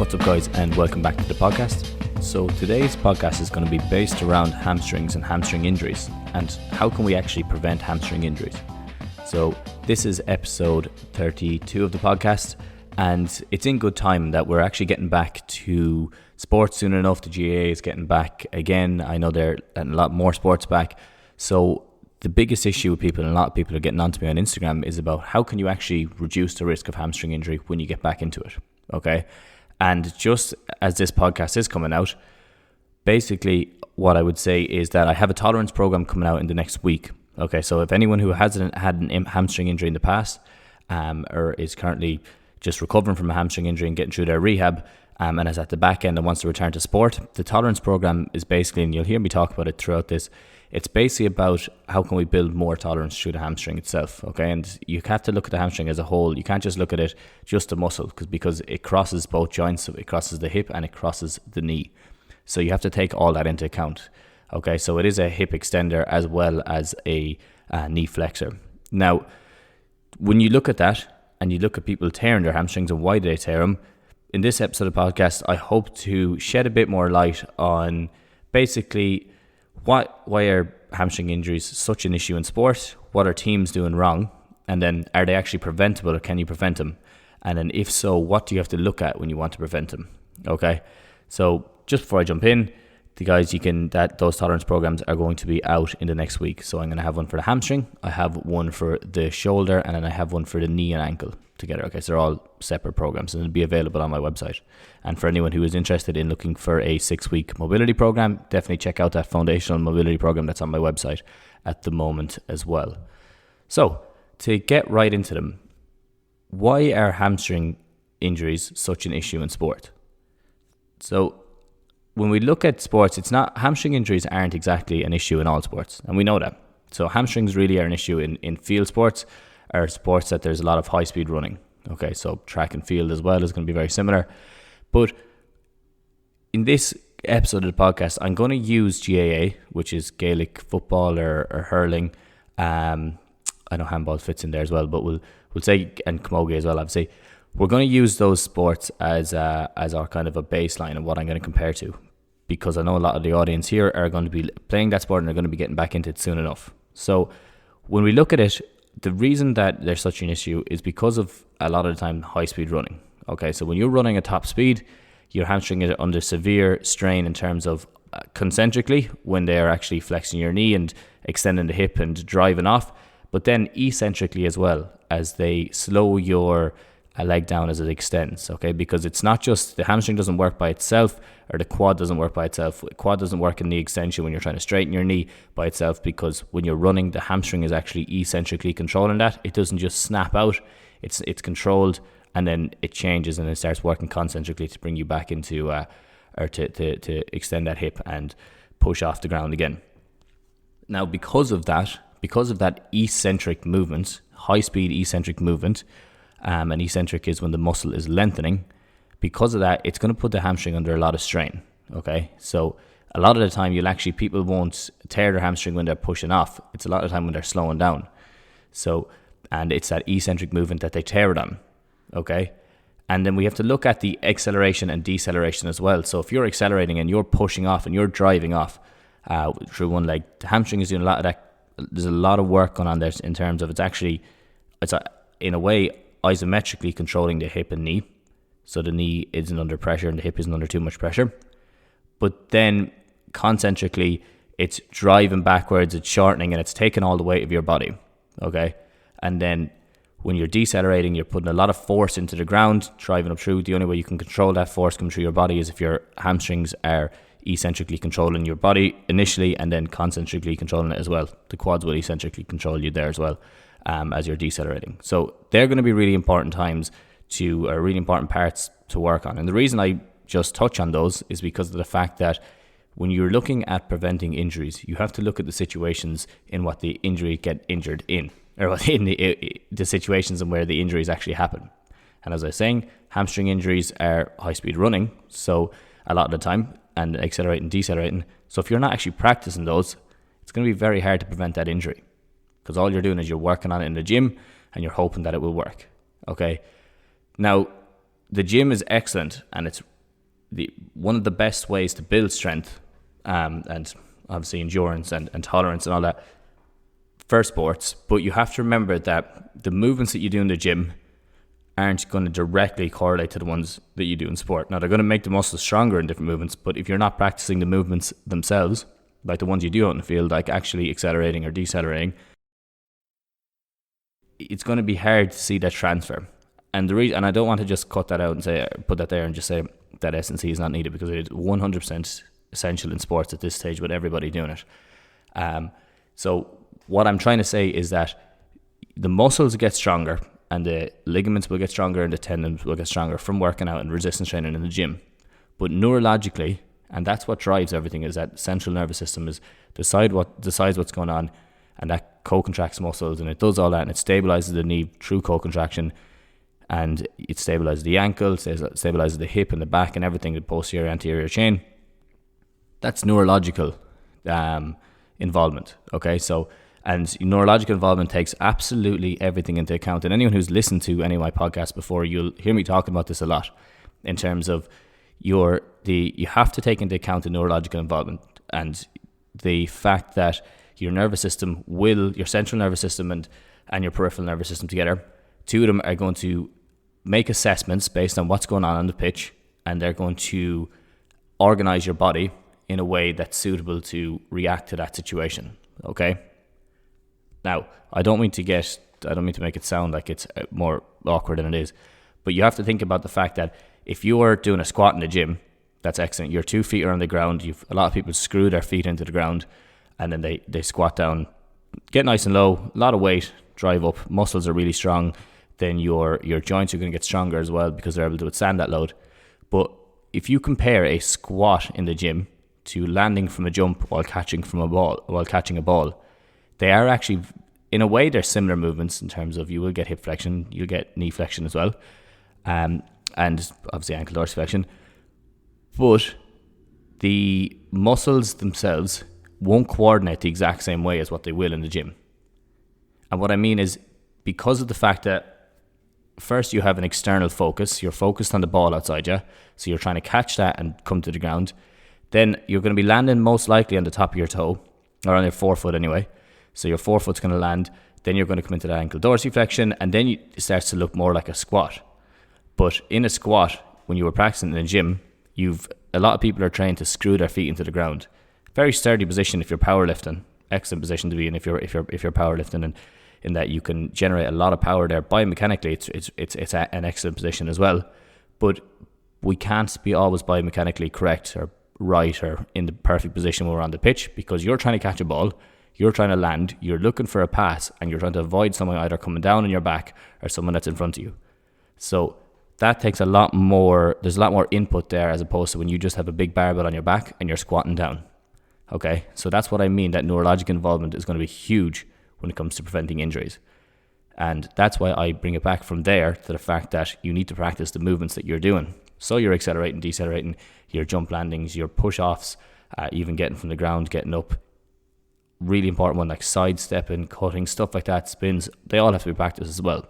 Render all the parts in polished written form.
What's up, guys, and welcome back to the podcast. So today's podcast is going to be based around hamstrings and hamstring injuries, and how can we actually prevent hamstring injuries. So this is episode 32 of the podcast, and it's in good time that we're actually getting back to sports soon enough. The GAA is getting back again. I know they're letting a lot more sports back. So the biggest issue with people, and a lot of people are getting onto me on Instagram, is about how can you actually reduce the risk of hamstring injury when you get back into it, okay? And just as this podcast is coming out, basically what I would say is that I have a tolerance program coming out in the next week. Okay, so if anyone who hasn't had an hamstring injury in the past or is currently just recovering from a hamstring injury and getting through their rehab and is at the back end and wants to return to sport, the tolerance program is basically, and you'll hear me talk about it throughout this, it's basically about how can we build more tolerance through the hamstring itself, okay? And you have to look at the hamstring as a whole. You can't just look at it just a muscle because it crosses both joints. So it crosses the hip and it crosses the knee. So you have to take all that into account, okay? So it is a hip extender as well as a knee flexor. Now, when you look at that and you look at people tearing their hamstrings and why they tear them, in this episode of the podcast, I hope to shed a bit more light on basically why are hamstring injuries such an issue in sport? What are teams doing wrong? And then are they actually preventable, or can you prevent them? And then if so, what do you have to look at when you want to prevent them? Okay, so just before I jump in, the guys, those tolerance programs are going to be out in the next week. So I'm going to have one for the hamstring, I have one for the shoulder, and then I have one for the knee and ankle together. Okay, so they're all separate programs and it'll be available on my website. And for anyone who is interested in looking for a 6-week mobility program, definitely check out that foundational mobility program that's on my website at the moment as well. So to get right into them, why are hamstring injuries such an issue in sport? So when we look at sports, hamstring injuries aren't exactly an issue in all sports, and we know that. So hamstrings really are an issue in field sports, or sports that there's a lot of high-speed running. Okay, so track and field as well is going to be very similar. But in this episode of the podcast, I'm going to use GAA, which is Gaelic football or hurling. I know handball fits in there as well, but we'll say, and camogie as well, obviously. We're going to use those sports as our kind of a baseline of what I'm going to compare to, because I know a lot of the audience here are going to be playing that sport and they're going to be getting back into it soon enough. So when we look at it, the reason that there's such an issue is because of a lot of the time high-speed running. Okay, so when you're running at top speed, your hamstring is under severe strain in terms of concentrically when they're actually flexing your knee and extending the hip and driving off, but then eccentrically as well, as they slow your leg down as it extends, okay? Because it's not just the hamstring doesn't work by itself, or the quad doesn't work by itself. The quad doesn't work in the extension when you're trying to straighten your knee by itself, because when you're running, the hamstring is actually eccentrically controlling that. It doesn't just snap out, it's controlled, and then it changes and it starts working concentrically to bring you back into, or to extend that hip and push off the ground again. Now, because of that eccentric movement, high-speed eccentric movement, and eccentric is when the muscle is lengthening. Because of that, it's going to put the hamstring under a lot of strain. Okay, so a lot of the time, people won't tear their hamstring when they're pushing off. It's a lot of the time when they're slowing down. So, and it's that eccentric movement that they tear it on. Okay, and then we have to look at the acceleration and deceleration as well. So if you're accelerating and you're pushing off and you're driving off through one leg, the hamstring is doing a lot of that. There's a lot of work going on there in terms of in a way isometrically controlling the hip and knee, so the knee isn't under pressure and the hip isn't under too much pressure, but then concentrically it's driving backwards, it's shortening, and it's taking all the weight of your body, okay? And then when you're decelerating, you're putting a lot of force into the ground, driving up through. The only way you can control that force coming through your body is if your hamstrings are eccentrically controlling your body initially and then concentrically controlling it as well. The quads will eccentrically control you there as well. As you're decelerating. So they're going to be really important really important parts to work on. And the reason I just touch on those is because of the fact that when you're looking at preventing injuries, you have to look at the situations in what the injury get injured in, or in the situations in where the injuries actually happen. And as I was saying, hamstring injuries are high-speed running, so a lot of the time, and accelerating, decelerating. So if you're not actually practicing those, it's going to be very hard to prevent that injury, because all you're doing is you're working on it in the gym and you're hoping that it will work. Okay. Now, the gym is excellent and it's one of the best ways to build strength, and obviously endurance and tolerance and all that for sports. But you have to remember that the movements that you do in the gym aren't going to directly correlate to the ones that you do in sport. Now, they're going to make the muscles stronger in different movements, but if you're not practicing the movements themselves, like the ones you do out in the field, like actually accelerating or decelerating, it's going to be hard to see that transfer. And the reason, and I don't want to just cut that out and say, put that there and just say that S&C is not needed, because it is 100% essential in sports at this stage with everybody doing it. So what I'm trying to say is that the muscles get stronger and the ligaments will get stronger and the tendons will get stronger from working out and resistance training in the gym. But neurologically, and that's what drives everything, is that central nervous system is decides what's going on, and that co-contracts muscles, and it does all that, and it stabilizes the knee through co-contraction, and it stabilizes the ankle, stabilizes the hip and the back and everything, the posterior anterior chain. That's neurological involvement. Okay, so, and neurological involvement takes absolutely everything into account. And anyone who's listened to any of my podcasts before, you'll hear me talking about this a lot in terms of you have to take into account the neurological involvement and the fact that your nervous system your central nervous system and your peripheral nervous system together, two of them are going to make assessments based on what's going on the pitch, and they're going to organize your body in a way that's suitable to react to that situation. Okay? Now, I don't mean to make it sound like it's more awkward than it is, but you have to think about the fact that if you are doing a squat in the gym, that's excellent. Your 2 feet are on the ground. A lot of people screw their feet into the ground and then they squat down, get nice and low, a lot of weight, drive up, muscles are really strong. Then your joints are going to get stronger as well because they're able to withstand that load. But if you compare a squat in the gym to landing from a jump while catching a ball, they are actually, in a way, they're similar movements in terms of you will get hip flexion, you'll get knee flexion as well, and obviously ankle dorsiflexion. But the muscles themselves won't coordinate the exact same way as what they will in the gym. And what I mean is, because of the fact that first you have an external focus, you're focused on the ball outside you, so you're trying to catch that and come to the ground. Then you're going to be landing most likely on the top of your toe, or on your forefoot anyway. So your forefoot's going to land, then you're going to come into that ankle dorsiflexion, and then it starts to look more like a squat. But in a squat, when you were practicing in the gym, a lot of people are trained to screw their feet into the ground. Very sturdy position if you're powerlifting. Excellent position to be in if you're powerlifting, and in that you can generate a lot of power there. Biomechanically, it's an excellent position as well. But we can't be always biomechanically correct or right or in the perfect position when we're on the pitch, because you're trying to catch a ball, you're trying to land, you're looking for a pass, and you're trying to avoid someone either coming down on your back or someone that's in front of you. So that takes there's a lot more input there, as opposed to when you just have a big barbell on your back and you're squatting down. Okay, so that's what I mean, that neurological involvement is going to be huge when it comes to preventing injuries. And that's why I bring it back from there to the fact that you need to practice the movements that you're doing. So you're accelerating, decelerating, your jump landings, your push-offs, even getting from the ground, getting up. Really important one, like sidestepping, cutting, stuff like that, spins, they all have to be practiced as well.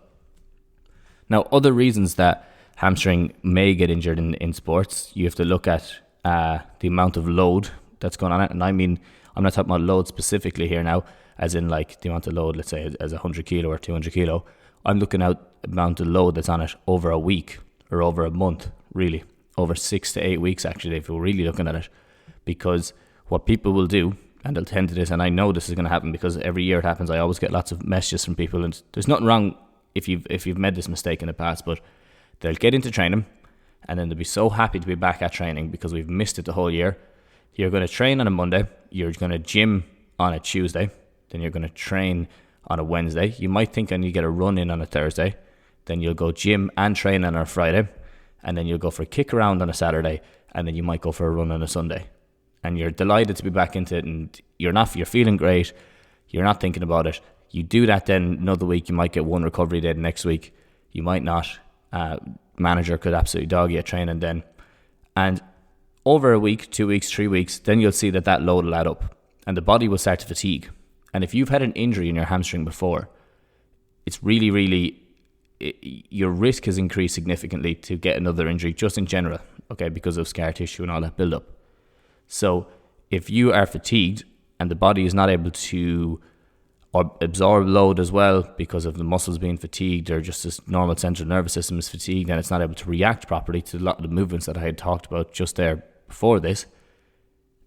Now, other reasons that hamstring may get injured in sports, you have to look at the amount of load that's going on it. And I mean, I'm not talking about load specifically here now, as in like the amount of load, let's say as 100 kilo or 200 kilo. I'm looking at the amount of load that's on it over a week or over a month, really, over 6 to 8 weeks actually, if we're really looking at it. Because what people will do, and they'll tend to this, and I know this is going to happen because every year it happens, I always get lots of messages from people, and there's nothing wrong if you've made this mistake in the past, but they'll get into training and then they'll be so happy to be back at training because we've missed it the whole year. You're going to train on a Monday, you're going to gym on a Tuesday, then you're going to train on a Wednesday. You might think I need to get a run in on a Thursday, then you'll go gym and train on a Friday, and then you'll go for a kick around on a Saturday, and then you might go for a run on a Sunday. And you're delighted to be back into it, and you're feeling great, you're not thinking about it. You do that, then another week you might get one recovery day, the next week you might not. Manager could absolutely dog you at training then. And over a week, 2 weeks, 3 weeks, then you'll see that load will add up and the body will start to fatigue. And if you've had an injury in your hamstring before, it's really, really your risk has increased significantly to get another injury just in general, okay, because of scar tissue and all that build-up. So if you are fatigued and the body is not able to absorb load as well because of the muscles being fatigued, or just this normal central nervous system is fatigued and it's not able to react properly to a lot of the movements that I had talked about just there before this,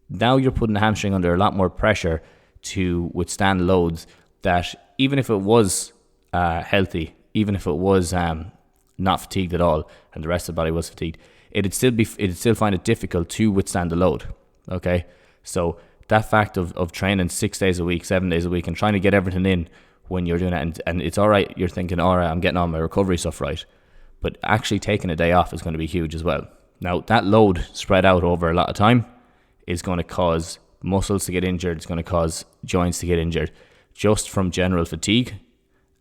now you're putting the hamstring under a lot more pressure to withstand loads that, even if it was healthy, even if it was not fatigued at all and the rest of the body was fatigued, it'd still find it difficult to withstand the load. Okay, so that fact of training 6 days a week, 7 days a week, and trying to get everything in when you're doing it, and it's all right, you're thinking, all right, I'm getting all my recovery stuff right, but actually taking a day off is going to be huge as well. Now, that load spread out over a lot of time is going to cause muscles to get injured, it's going to cause joints to get injured just from general fatigue,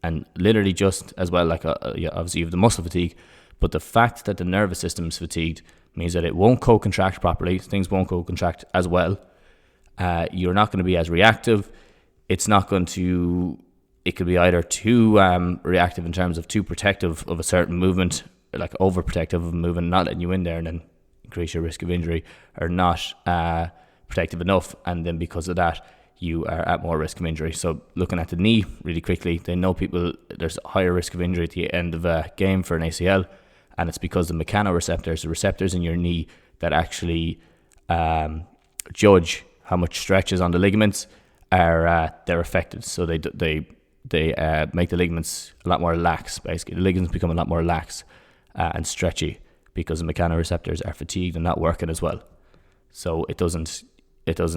and literally just as well, like obviously you have the muscle fatigue, but the fact that the nervous system is fatigued means that it won't co-contract properly, things won't co-contract as well. You're not going to be as reactive. It could be either too reactive in terms of too protective of a certain movement, like overprotective of a movement, not letting you in there and then increase your risk of injury, or not protective enough, and then because of that you are at more risk of injury. So looking at the knee really quickly, they know there's a higher risk of injury at the end of a game for an ACL, and it's because the mechanoreceptors, the receptors in your knee that actually judge how much stretch is on the ligaments, they're affected. So they make the ligaments a lot more lax. Basically, the ligaments become a lot more lax and stretchy because the mechanoreceptors are fatigued and not working as well. So it doesn't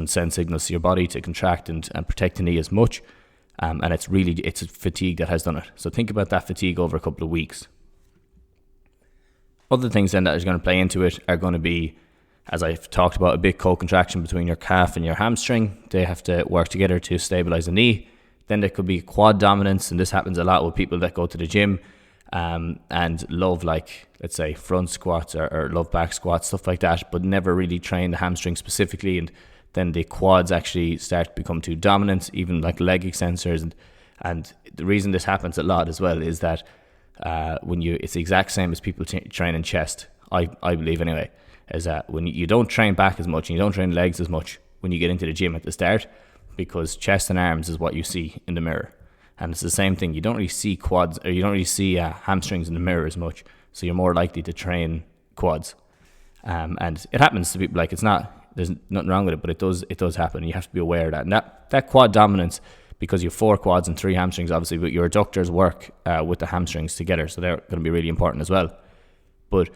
send signals to your body to contract and protect the knee as much, and it's fatigue that has done it. So think about that fatigue over a couple of weeks. Other things then that is going to play into it are going to be, as I've talked about, a big co-contraction between your calf and your hamstring. They have to work together to stabilize the knee. Then there could be quad dominance, and this happens a lot with people that go to the gym and love, like, let's say front squats or love back squats, stuff like that, but never really train the hamstring specifically, and then the quads actually start to become too dominant, even like leg extensors. And the reason this happens a lot as well is that it's the exact same as people training chest, I believe anyway, is that when you don't train back as much and you don't train legs as much when you get into the gym at the start, because chest and arms is what you see in the mirror. And it's the same thing. You don't really see quads, or you don't really see hamstrings in the mirror as much, so you're more likely to train quads. And it happens to people, like, there's nothing wrong with it, but it does happen. You have to be aware of that. And that quad dominance, because you have 4 quads and 3 hamstrings, obviously, but your adductors work with the hamstrings together, so they're going to be really important as well. But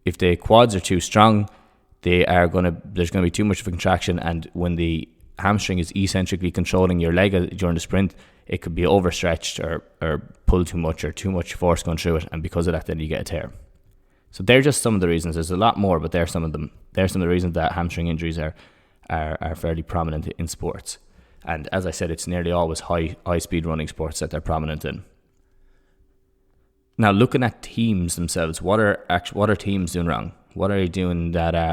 if the quads are too strong, there's going to be too much of a contraction, and when the hamstring is eccentrically controlling your leg during the sprint, it could be overstretched or pulled too much, or too much force going through it, and because of that then you get a tear. So they're just some of the reasons. There's a lot more, but they're some of them. They're some of the reasons that hamstring injuries are fairly prominent in sports. And as I said, it's nearly always high speed running sports that they're prominent in. Now, looking at teams themselves, what are teams doing wrong? What are they doing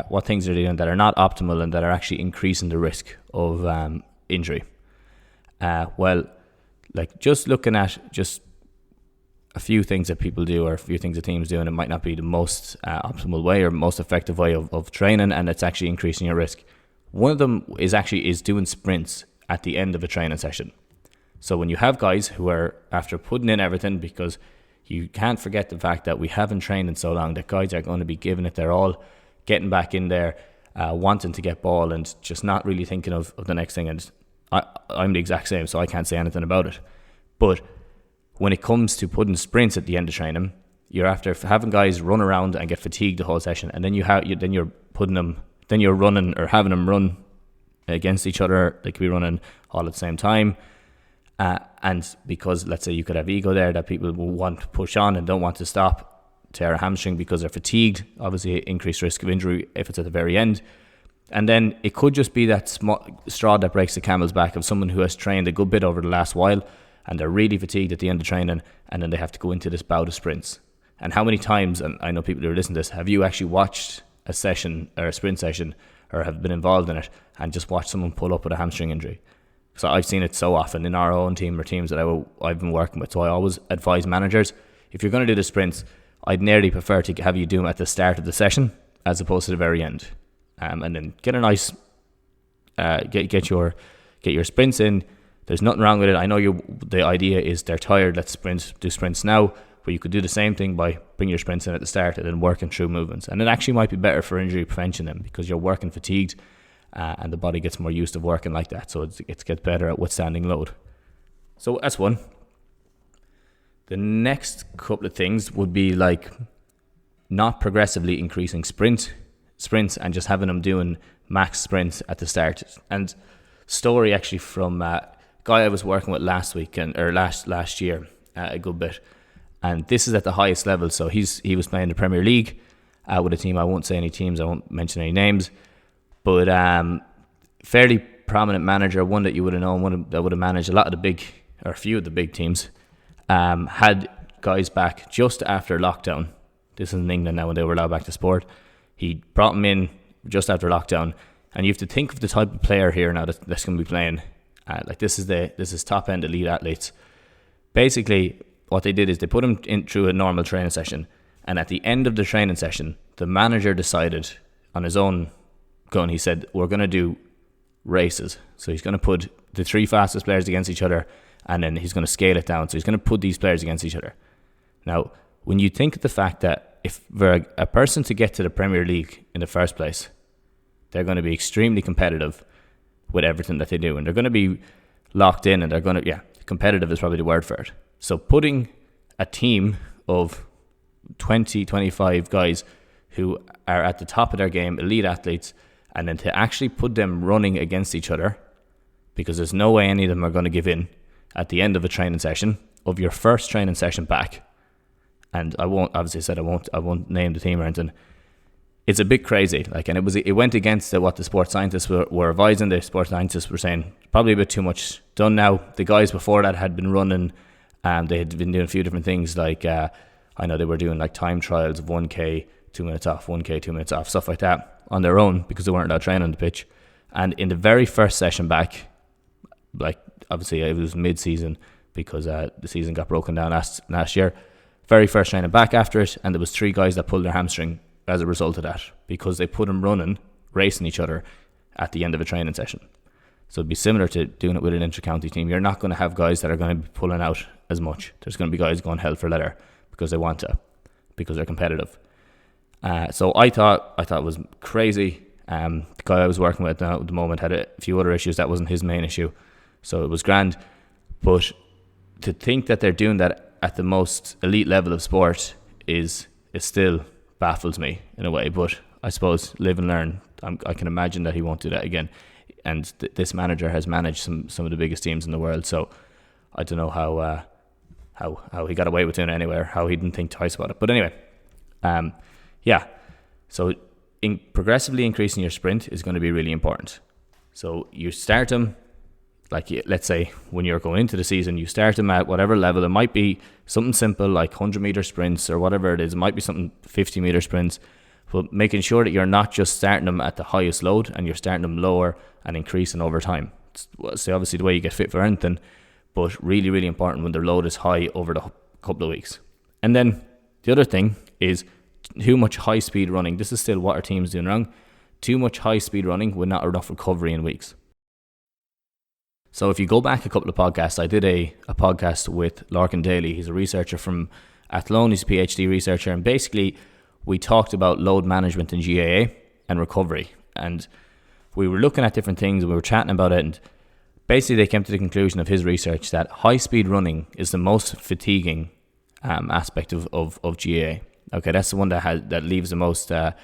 what things are they doing that are not optimal and that are actually increasing the risk of injury? Well, like, just looking at just a few things that people do, or a few things that teams do, and it might not be the most optimal way or most effective way of training, and it's actually increasing your risk. One of them is doing sprints at the end of a training session. So when you have guys who are, after putting in everything, because you can't forget the fact that we haven't trained in so long, that guys are going to be giving it their all, getting back in there, wanting to get ball, and just not really thinking of the next thing. And I'm the exact same, so I can't say anything about it. But when it comes to putting sprints at the end of training, you're after having guys run around and get fatigued the whole session, and then you're running or having them run against each other. They could be running all at the same time. And because, let's say, you could have ego there, that people will want to push on and don't want to stop, tear a hamstring because they're fatigued, obviously increased risk of injury if it's at the very end. And then it could just be that straw that breaks the camel's back of someone who has trained a good bit over the last while, and they're really fatigued at the end of training, and then they have to go into this bout of sprints. And how many times, and I know people who are listening to this, have you actually watched a session or a sprint session, or have been involved in it, and just watched someone pull up with a hamstring injury? So I've seen it so often in our own team or teams that I've been working with. So I always advise managers, if you're going to do the sprints, I'd nearly prefer to have you do them at the start of the session as opposed to the very end, and then get a nice get your sprints in. There's nothing wrong with it. I know the idea is they're tired, let's do sprints now, but you could do the same thing by bringing your sprints in at the start and then working through movements. And it actually might be better for injury prevention then, because you're working fatigued and the body gets more used to working like that, so it gets better at withstanding load. So that's one. The next couple of things would be like not progressively increasing sprints and just having them doing max sprints at the start. And story actually from guy I was working with last year a good bit, and this is at the highest level. So he was playing the Premier League with a team. I won't say any teams, I won't mention any names, but fairly prominent manager, one that you would have known, one that would have managed a few of the big teams. Had guys back just after lockdown. This is in England now when they were allowed back to sport. He brought them in just after lockdown, and you have to think of the type of player here now that's going to be playing. Like this is top end elite athletes. Basically, what they did is they put him in through a normal training session, and at the end of the training session, the manager decided on his own gun. He said, "We're going to do races." So he's going to put the 3 fastest players against each other, and then he's going to scale it down. So he's going to put these players against each other. Now, when you think of the fact that if for a person to get to the Premier League in the first place, they're going to be extremely competitive with everything that they do, and they're going to be locked in, and they're going to, competitive is probably the word for it. So putting a team of 20, 25 guys who are at the top of their game, elite athletes, and then to actually put them running against each other, because there's no way any of them are going to give in at the end of a training session, of your first training session back. And I won't name the team or anything. It's a bit crazy, and it went against what the sports scientists were advising. The sports scientists were saying probably a bit too much done now. The guys before that had been running, they had been doing a few different things. I know they were doing time trials of 1k 2 minutes off, 1k 2 minutes off, stuff like that on their own, because they weren't allowed to train on the pitch. And in the very first session back, obviously it was mid-season because the season got broken down last year. Very first training back after it, and there was 3 guys that pulled their hamstring as a result of that, because they put them running, racing each other at the end of a training session. So it'd be similar to doing it with an inter-county team. You're not going to have guys that are going to be pulling out as much. There's going to be guys going hell for leather because they want to, because they're competitive. So I thought it was crazy. The guy I was working with now at the moment had a few other issues. That wasn't his main issue, so it was grand. But to think that they're doing that at the most elite level of sport is still baffles me in a way. But I suppose live and learn. I can imagine that he won't do that again. And this manager has managed some of the biggest teams in the world, so I don't know how he got away with doing it anyway, or how he didn't think twice about it. But anyway, so progressively increasing your sprint is going to be really important. So you start them, let's say when you're going into the season, you start them at whatever level. It might be something simple like 100 meter sprints or whatever it is. It might be something 50 meter sprints, but making sure that you're not just starting them at the highest load and you're starting them lower and increasing over time. It's obviously the way you get fit for anything, but really, really important when their load is high over the couple of weeks. And then the other thing is too much high speed running. This is still what our team's doing wrong. Too much high speed running with not enough recovery in weeks. So if you go back a couple of podcasts, I did a podcast with Larkin Daly. He's a researcher from Athlone. He's a PhD researcher. And basically, we talked about load management in GAA and recovery. And we were looking at different things and we were chatting about it. And basically, they came to the conclusion of his research that high-speed running is the most fatiguing aspect of GAA. Okay, that's the one that leaves the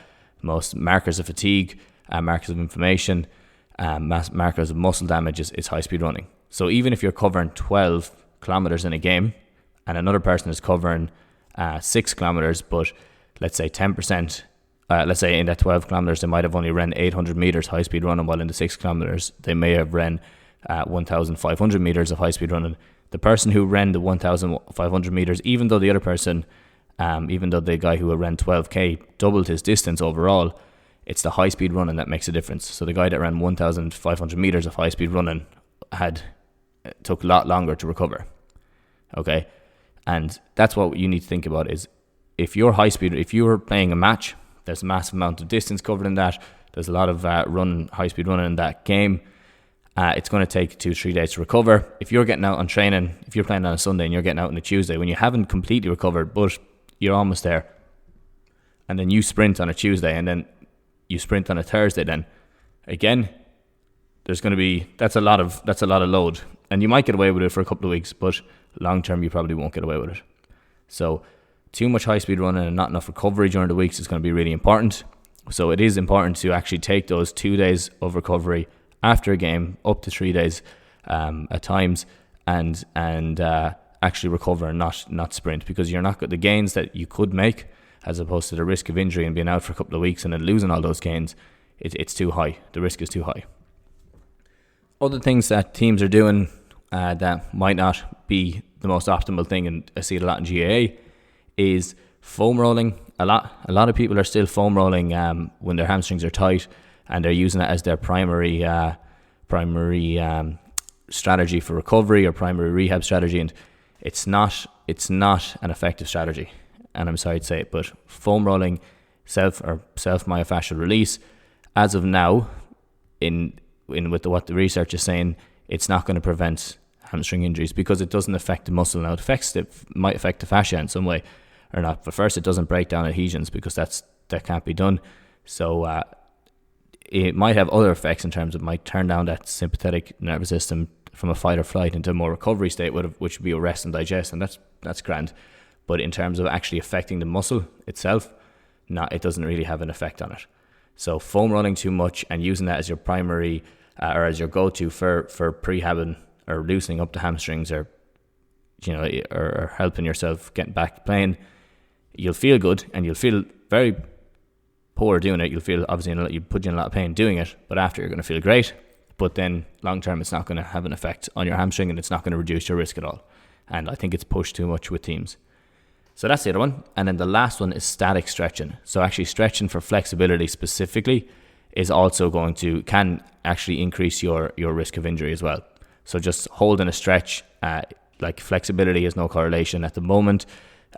most markers of fatigue, markers of inflammation, markers of muscle damage is high-speed running. So even if you're covering 12 kilometers in a game and another person is covering 6 kilometers, but let's say 10%, let's say in that 12 kilometers, they might have only run 800 meters high-speed running, while in the 6 kilometers, they may have run 1,500 meters of high-speed running. The person who ran the 1,500 meters, even though the other person, even though the guy who ran 12k doubled his distance overall, it's the high-speed running that makes a difference. So the guy that ran 1,500 meters of high-speed running took a lot longer to recover. Okay, And that's what you need to think about is if you're high speed, if you're playing a match, there's a massive amount of distance covered in that. There's a lot of high speed running in that game. It's going to take 2-3 days to recover. If you're getting out on training, if you're playing on a Sunday and you're getting out on a Tuesday, when you haven't completely recovered, but you're almost there, and then you sprint on a Tuesday and then you sprint on a Thursday, then again, there's going to be, that's a lot of load. And you might get away with it for a couple of weeks, but long term you probably won't get away with it. So too much high speed running and not enough recovery during the weeks is going to be really important. So it is important to actually take those 2 days of recovery after a game, up to 3 days at times, and actually recover and not sprint, because you're not the gains that you could make, as opposed to the risk of injury and being out for a couple of weeks and then losing all those gains. It's too high. The risk is too high. Other things that teams are doing that might not be the most optimal thing, and I see it a lot in GAA, is foam rolling. A lot of people are still foam rolling when their hamstrings are tight, and they're using that as their primary strategy for recovery or primary rehab strategy, and it's not an effective strategy. And I'm sorry to say it, but foam rolling, self myofascial release, as of now, with what the research is saying, it's not going to prevent hamstring injuries because it doesn't affect the muscle. Now it might affect the fascia in some way or not, but first it doesn't break down adhesions because that can't be done. So it might have other effects in terms of might turn down that sympathetic nervous system from a fight or flight into a more recovery state, which would be a rest and digest, and that's grand. But in terms of actually affecting the muscle itself, it doesn't really have an effect on it. So foam rolling too much and using that as your primary or as your go-to for prehabbing or loosening up the hamstrings, or helping yourself getting back playing, you'll feel good and you'll feel very poor doing it. You'll feel obviously you put you in a lot of pain doing it, but after you're going to feel great. But then long term, it's not going to have an effect on your hamstring and it's not going to reduce your risk at all. And I think it's pushed too much with teams. So that's the other one. And then the last one is static stretching. So actually stretching for flexibility specifically is also can actually increase your risk of injury as well. So just holding a stretch, like flexibility has no correlation at the moment,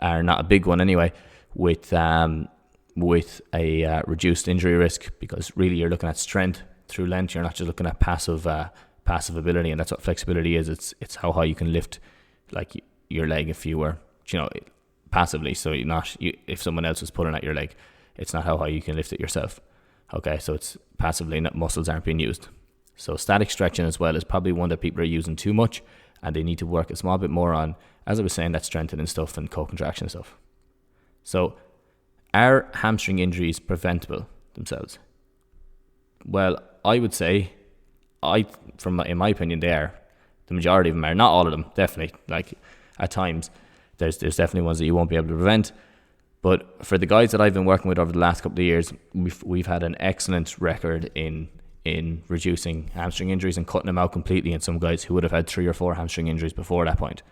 or not a big one anyway, with a reduced injury risk, because really you're looking at strength through length. You're not just looking at passive ability, and that's what flexibility is. It's how high you can lift like your leg if you were, passively. So if someone else was pulling at your leg, it's not how high you can lift it yourself. Okay, so it's passively, not muscles aren't being used. So static stretching as well is probably one that people are using too much, and they need to work a small bit more on, as I was saying, that strengthening stuff and co-contraction stuff. So are hamstring injuries preventable themselves? Well, I would say, in my opinion, they are. The majority of them are. Not all of them, definitely. Like at times, there's definitely ones that you won't be able to prevent. But for the guys that I've been working with over the last couple of years, we've had an excellent record in reducing hamstring injuries and cutting them out completely in some guys who would have had 3 or 4 hamstring injuries before that point.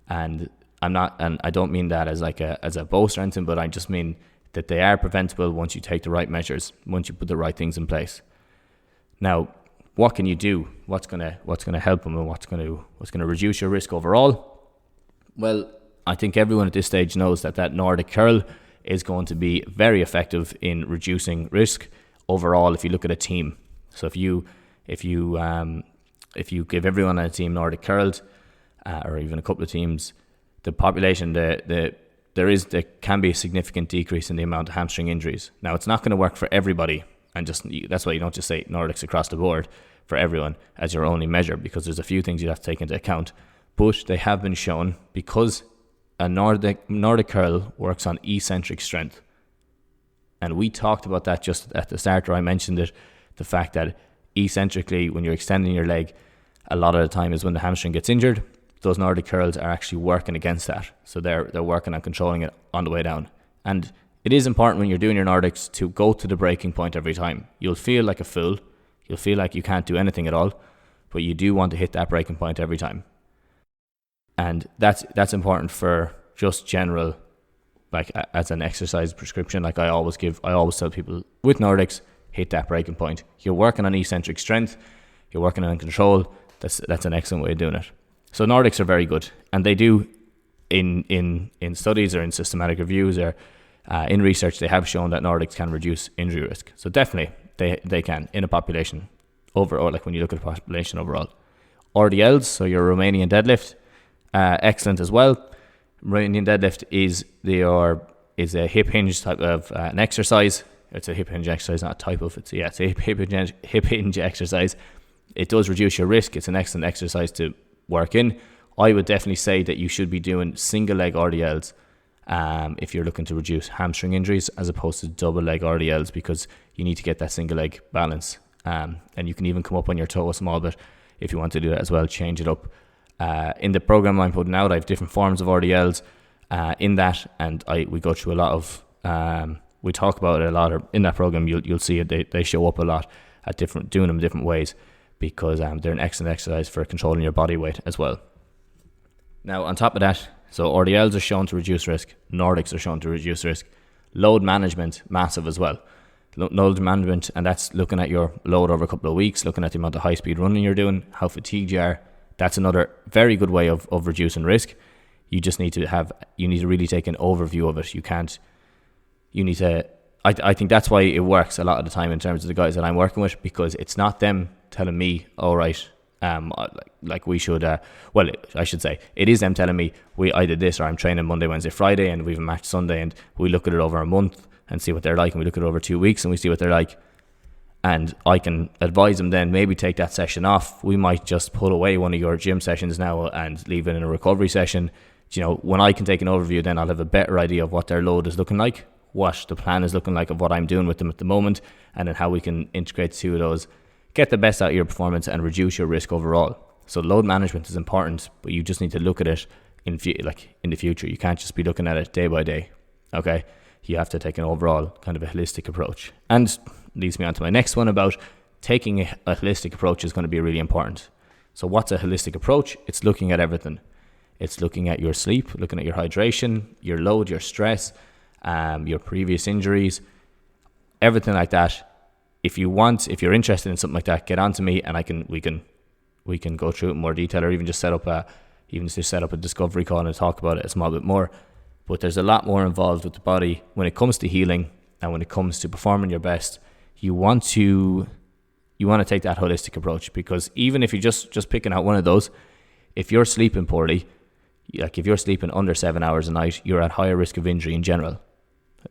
And I don't mean that as a boast or anything, but I just mean that they are preventable once you take the right measures, once you put the right things in place. Now, what can you do? What's gonna help them, and what's gonna reduce your risk overall? Well, I think everyone at this stage knows that Nordic curl is going to be very effective in reducing risk overall if you look at a team. So if you give everyone on a team Nordic curled, or even a couple of teams, the population, there can be a significant decrease in the amount of hamstring injuries. Now, it's not going to work for everybody, and that's why you don't just say Nordics across the board for everyone as your only measure, because there's a few things you have to take into account. But they have been shown, because a Nordic curl works on eccentric strength. And we talked about that just at the start, where I mentioned it, the fact that eccentrically, when you're extending your leg, a lot of the time is when the hamstring gets injured. Those Nordic curls are actually working against that. So they're working on controlling it on the way down. And it is important when you're doing your Nordics to go to the breaking point every time. You'll feel like a fool. You'll feel like you can't do anything at all. But you do want to hit that breaking point every time. And that's important for just general, like as an exercise prescription. Like I always tell people with Nordics, hit that breaking point. You're working on eccentric strength. You're working on control. That's an excellent way of doing it. So Nordics are very good, and they do in studies or in systematic reviews or in research, they have shown that Nordics can reduce injury risk. So definitely they can in a population overall, like when you look at the population overall. RDLs, so your Romanian deadlift, excellent as well. Romanian deadlift is a hip hinge type of an exercise. It's a hip hinge exercise, not a type of. It's a hip hinge exercise. It does reduce your risk. It's an excellent exercise to work in. I would definitely say that you should be doing single leg RDLs if you're looking to reduce hamstring injuries, as opposed to double leg RDLs, because you need to get that single leg balance. And you can even come up on your toe a small bit if you want to do that as well. Change it up. In the program I'm putting out, I have different forms of RDLs in that, and we go through a lot of. We talk about it a lot. In that program, you'll see it. They show up a lot at doing them different ways, because they're an excellent exercise for controlling your body weight as well. Now, on top of that, so RDLs are shown to reduce risk. Nordics are shown to reduce risk. Load management, massive as well. Load management, and that's looking at your load over a couple of weeks, looking at the amount of high-speed running you're doing, how fatigued you are. That's another very good way of reducing risk. You just need to really take an overview of it. I think that's why it works a lot of the time in terms of the guys that I'm working with, because it's not them telling me, all right, like we should, I should say, it is them telling me, I did this, or I'm training Monday, Wednesday, Friday, and we have a match Sunday, and we look at it over a month and see what they're like, and we look at it over 2 weeks and we see what they're like. And I can advise them then, maybe take that session off. We might just pull away one of your gym sessions now and leave it in a recovery session. When I can take an overview, then I'll have a better idea of what their load is looking like, what the plan is looking like of what I'm doing with them at the moment, and then how we can integrate the two of those, get the best out of your performance and reduce your risk overall. So load management is important, but you just need to look at it in the future. You can't just be looking at it day by day. Okay, you have to take an overall kind of a holistic approach. And leads me on to my next one about taking a holistic approach is going to be really important. So what's a holistic approach? It's looking at everything. It's looking at your sleep, looking at your hydration, your load, your stress, your previous injuries, everything like that. If you're interested in something like that, get on to me, and we can go through it in more detail, or even just set up a discovery call and talk about it a small bit more. But there's a lot more involved with the body when it comes to healing and when it comes to performing your best. You want to take that holistic approach, because even if you're just picking out one of those, if you're sleeping poorly, like if you're sleeping under 7 hours a night, you're at higher risk of injury in general,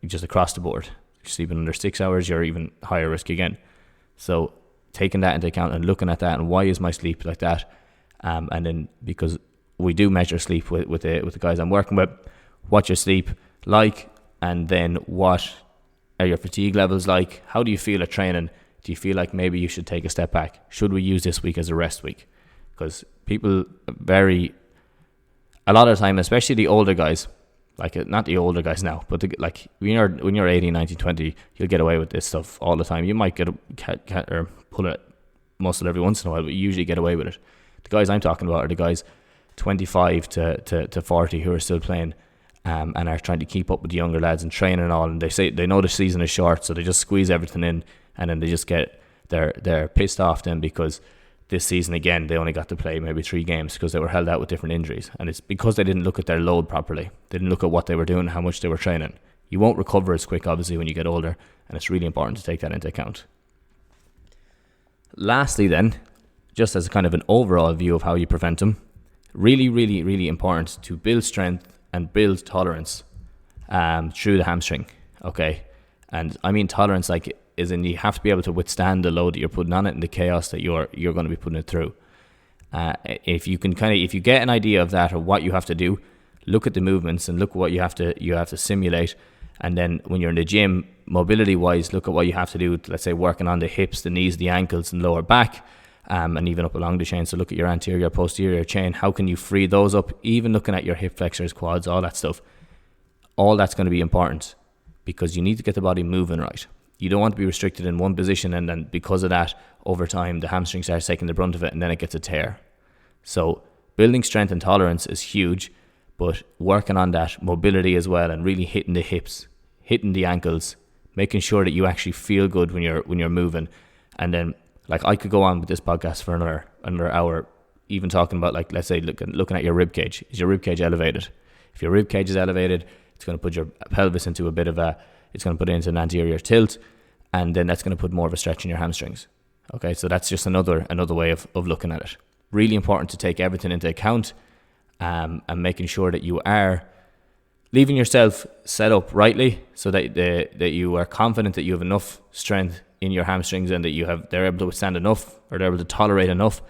just across the board. If you're sleeping under 6 hours, you're even higher risk again. So taking that into account and looking at that, and why is my sleep like that? And then, because we do measure sleep with the guys I'm working with, what's your sleep like, and then what are your fatigue levels like? How do you feel at training? Do you feel like maybe you should take a step back? Should we use this week as a rest week? Because people a lot of the time, especially the older guys, like not the older guys now, but when you're 18, 19, 20, you'll get away with this stuff all the time. You might or pull a muscle every once in a while, but you usually get away with it. The guys I'm talking about are the guys 25 to 40 who are still playing and are trying to keep up with the younger lads and training and all. And they know the season is short, so they just squeeze everything in, and then they just they're pissed off then because this season again they only got to play maybe 3 games because they were held out with different injuries, and it's because they didn't look at their load properly. They didn't look at what they were doing, how much they were training. You won't recover as quick obviously when you get older, and it's really important to take that into account. Lastly then, just as a kind of an overall view of how you prevent them, really, really, really important to build strength and build tolerance through the hamstring. Okay, and I mean tolerance is in you have to be able to withstand the load that you're putting on it and the chaos that you're going to be putting it through. If you get an idea of that, or what you have to do, look at the movements and look at what you have to simulate. And then when you're in the gym, mobility wise, look at what you have to do. Let's say working on the hips, the knees, the ankles, and lower back, and even up along the chain. So look at your anterior, posterior chain. How can you free those up? Even looking at your hip flexors, quads, all that stuff. All that's going to be important, because you need to get the body moving right. You don't want to be restricted in one position, and then because of that, over time, the hamstring starts taking the brunt of it, and then it gets a tear. So building strength and tolerance is huge, but working on that mobility as well, and really hitting the hips, hitting the ankles, making sure that you actually feel good when you're moving. And then, I could go on with this podcast for another hour, even talking about, let's say, looking at your rib cage. Is your rib cage elevated? If your rib cage is elevated, it's going to put your pelvis into it's going to put it into an anterior tilt, and then that's going to put more of a stretch in your hamstrings. Okay, so that's just another way of looking at it. Really important to take everything into account, and making sure that you are leaving yourself set up rightly, so that you are confident that you have enough strength in your hamstrings, and that they're able to withstand enough, or they're able to tolerate enough,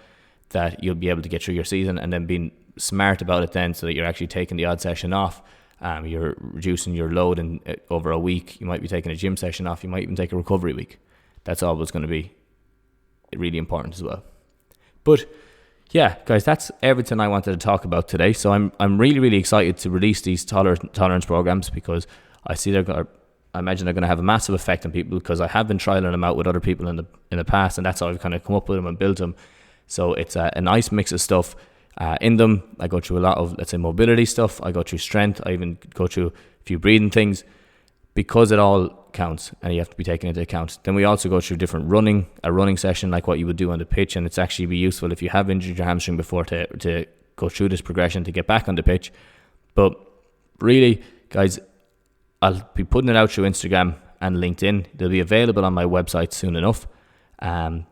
that you'll be able to get through your season, and then being smart about it then, so that you're actually taking the odd session off. You're reducing your load over a week. You might be taking a gym session off. You might even take a recovery week. That's always going to be really important as well. But yeah, guys, that's everything I wanted to talk about today. So I'm really, really excited to release these tolerance programs, because I imagine they're going to have a massive effect on people, because I have been trialing them out with other people in the past, and that's how I've kind of come up with them and built them. So it's a nice mix of stuff in them. I go through a lot of, let's say, mobility stuff. I go through strength. I even go through a few breathing things, because it all counts and you have to be taken into account. Then we also go through a running session, like what you would do on the pitch, and it's actually be useful if you have injured your hamstring before to go through this progression to get back on the pitch. But really, guys, I'll be putting it out through Instagram and LinkedIn. They'll be available on my website soon enough. And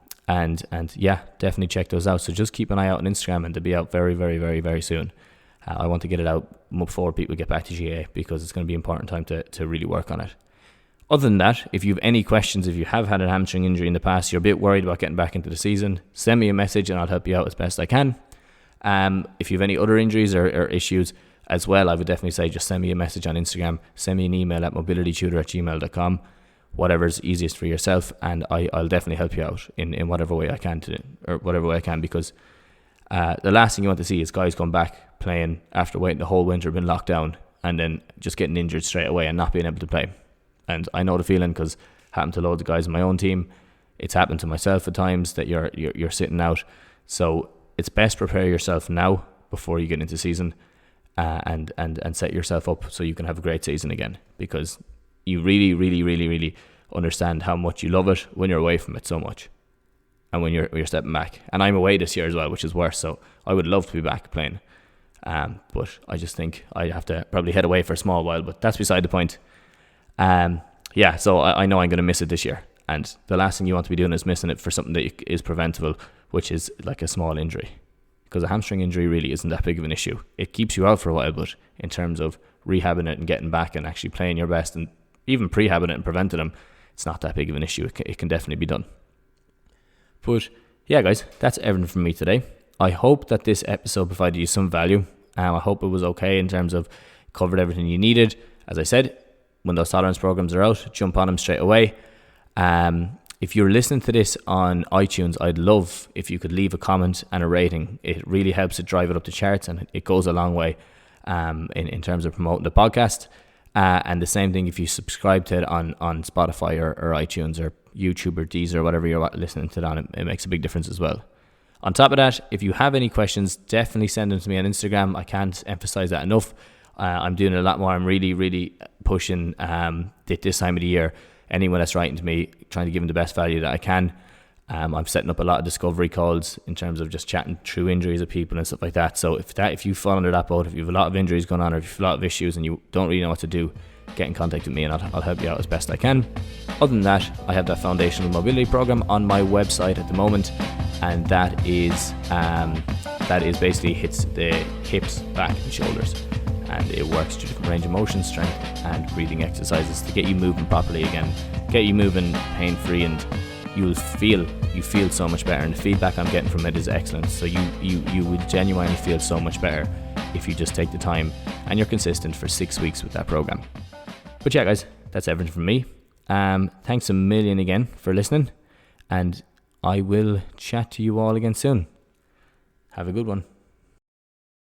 yeah, definitely check those out. So just keep an eye out on Instagram, and they'll be out very, very, very, very soon. I want to get it out before people get back to GA, because it's going to be an important time to really work on it. Other than that, if you have any questions, if you have had a hamstring injury in the past, you're a bit worried about getting back into the season, send me a message and I'll help you out as best I can. If you have any other injuries or issues as well, I would definitely say just send me a message on Instagram, send me an email at mobilitytutor@gmail.com, whatever's easiest for yourself, and I'll definitely help you out in whatever way I can because the last thing you want to see is guys come back playing after waiting the whole winter, been locked down, and then just getting injured straight away and not being able to play. And I know the feeling, because it happened to loads of guys in my own team. It's happened to myself at times, that you're sitting out. So it's best prepare yourself now before you get into season, and set yourself up so you can have a great season again, because you really, really, really, really understand how much you love it when you're away from it so much, and when you're stepping back. And I'm away this year as well, which is worse. So I would love to be back playing, but I just think I have to probably head away for a small while. But that's beside the point. So I know I'm going to miss it this year, and the last thing you want to be doing is missing it for something that is preventable, which is like a small injury, because a hamstring injury really isn't that big of an issue. It keeps you out for a while, but in terms of rehabbing it and getting back and actually playing your best, and even prehabbing it and preventing them, it's not that big of an issue. It can definitely be done. But yeah, guys, that's everything from me today. I hope that this episode provided you some value. I hope it was okay in terms of covered everything you needed. As I said, when those tolerance programs are out, jump on them straight away. If you're listening to this on iTunes, I'd love if you could leave a comment and a rating. It really helps to drive it up the charts, and it goes a long way in terms of promoting the podcast. And the same thing if you subscribe to it on Spotify or iTunes or YouTube or Deezer or whatever you're listening to it on. It makes a big difference as well. On top of that, if you have any questions, definitely send them to me on Instagram. I can't emphasize that enough. I'm doing a lot more. I'm really, really pushing this time of the year. Anyone that's writing to me, trying to give them the best value that I can. I'm setting up a lot of discovery calls in terms of just chatting through injuries of people and stuff like that. So if you fall under that boat, if you have a lot of injuries going on, or if you have a lot of issues and you don't really know what to do, get in contact with me and I'll help you out as best I can. Other than that, I have that foundational mobility program on my website at the moment, and that is basically hits the hips, back and shoulders, and it works through different range of motion, strength and breathing exercises to get you moving properly again, get you moving pain-free, and you feel so much better, and the feedback I'm getting from it is excellent. So you would genuinely feel so much better if you just take the time and you're consistent for 6 weeks with that program. But yeah, guys, that's everything from me. Thanks a million again for listening, and I will chat to you all again soon. Have a good one.